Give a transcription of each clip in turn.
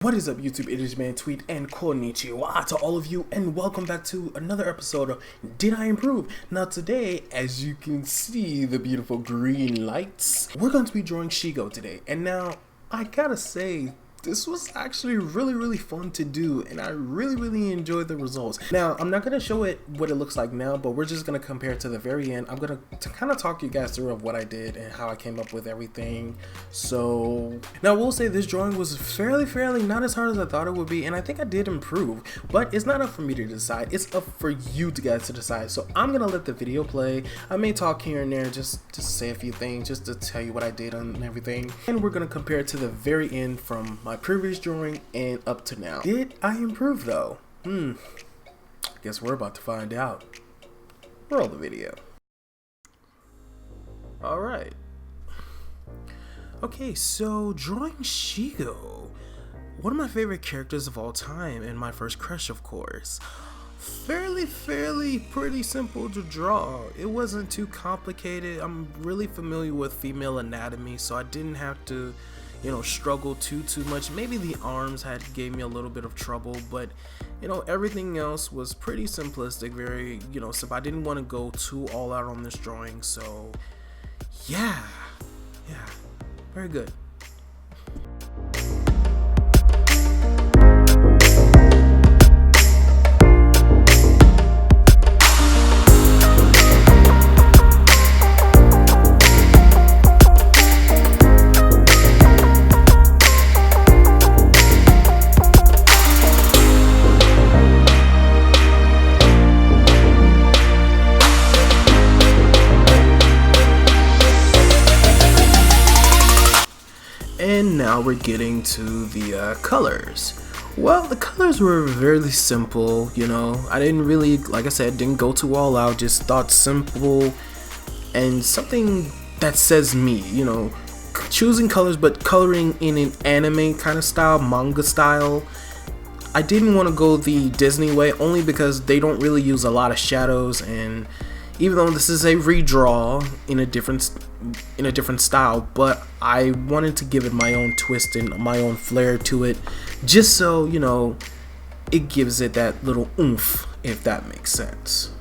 What is up, YouTube? It is Man Tweet and konnichiwa to all of you, and welcome back to another episode of Did I Improve? Now today, as you can see the beautiful green lights, we're going to be drawing Shego today. And now, I gotta say, this was actually really fun to do, and I really enjoyed the results. Now, I'm not going to show it what it looks like now, but we're just going to compare to the very end. I'm going to kind of talk you guys through of what I did and how I came up with everything. So, now we'll say this drawing was fairly not as hard as I thought it would be, and I think I did improve, but it's not up for me to decide. It's up for you guys to decide. So I'm going to let the video play. I may talk here and there, just say a few things, just to tell you what I did and everything. And we're going to compare it to the very end from my previous drawing and up to now. Did I improve though? Guess we're about to find out. Roll the video. Alright. Okay, so drawing Shego. One of my favorite characters of all time and my first crush, of course. Fairly pretty simple to draw. It wasn't too complicated. I'm really familiar with female anatomy, so I didn't have to struggle too much. Maybe the arms gave me a little bit of trouble, but everything else was pretty simplistic, very simple. I didn't want to go too all out on this drawing, so yeah, very good. And now we're getting to the colors. Well, the colors were very simple, I didn't really, like I said, didn't go too all out, just thought simple and something that says me, choosing colors but coloring in an anime kind of style, manga style. I didn't want to go the Disney way only because they don't really use a lot of shadows, and even though this is a redraw in a different style, but I wanted to give it my own twist and my own flair to it, just so it gives it that little oomph, if that makes sense.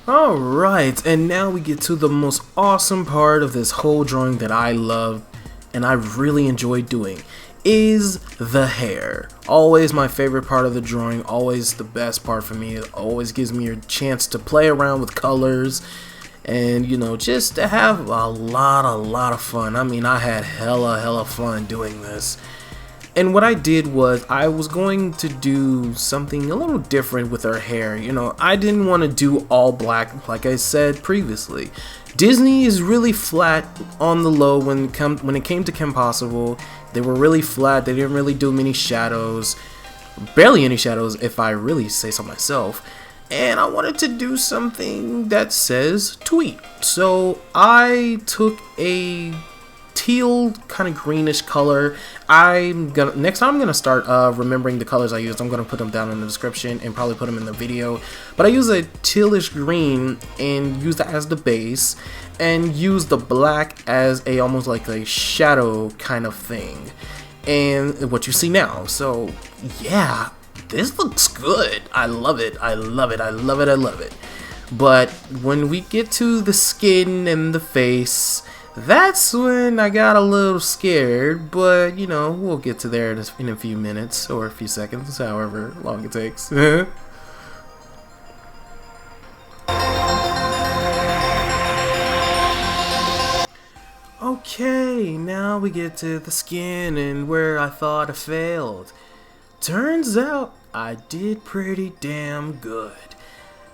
Alright, and now we get to the most awesome part of this whole drawing that I love and I really enjoy doing. is the hair. Always my favorite part of the drawing, always the best part for me. It always gives me a chance to play around with colors and, you know, just to have a lot of fun. I mean, I had hella fun doing this. And what I did was I was going to do something a little different with her hair. You know, I didn't want to do all black like I said previously. Disney is really flat on the low when it came to Kim Possible. They were really flat. They didn't really do many shadows, barely any shadows if I really say so myself. And I wanted to do something that says tweet. So I took a teal kind of greenish color. Next time I'm gonna start remembering the colors I used. I'm gonna put them down in the description and probably put them in the video. But I use a tealish green and use that as the base, and use the black as a almost like a shadow kind of thing. And what you see now. So yeah, this looks good. I love it. I love it. I love it. I love it. But when we get to the skin and the face, that's when I got a little scared, but you know, we'll get to there in a few minutes or a few seconds, however long it takes. Okay, now we get to the skin and where I thought I failed. Turns out I did pretty damn good.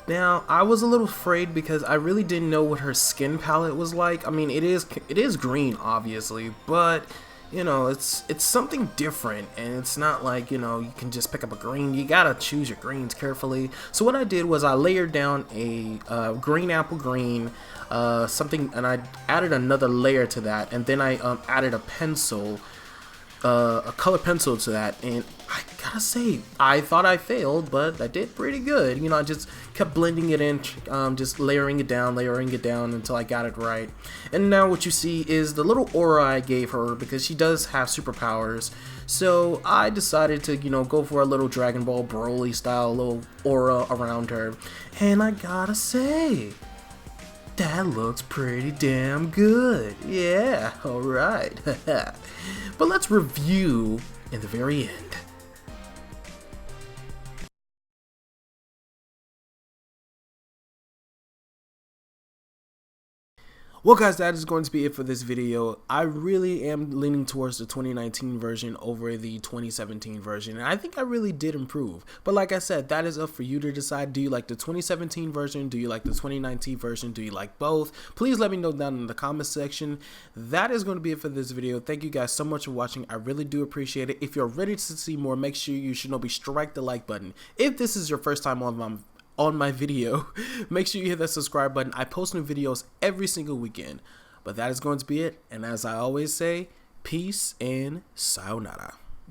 Now, I was a little afraid because I really didn't know what her skin palette was like. I mean, it is green, obviously, but you know, it's something different, and it's not like, you know, you can just pick up a green. You gotta choose your greens carefully. So what I did was I layered down a green apple green, something, and I added another layer to that, and then I added a pencil. A color pencil to that, and I gotta say, I thought I failed, but I did pretty good. You know, I just kept blending it in, just layering it down until I got it right. And now what you see is the little aura I gave her, because she does have superpowers. So I decided to, you know, go for a little Dragon Ball Broly style little aura around her, and I gotta say, that looks pretty damn good. Yeah, alright. But let's review in the very end. Well guys, that is going to be it for this video. I really am leaning towards the 2019 version over the 2017 version, and I think I really did improve. But like I said, that is up for you to decide. Do you like the 2017 version? Do you like the 2019 version? Do you like both? Please let me know down in the comment section. That is going to be it for this video. Thank you guys so much for watching. I really do appreciate it. If you're ready to see more, make sure you strike the like button. If this is your first time on my video, make sure you hit that subscribe button. I post new videos every single weekend. But that is going to be it, and as I always say, peace and sayonara.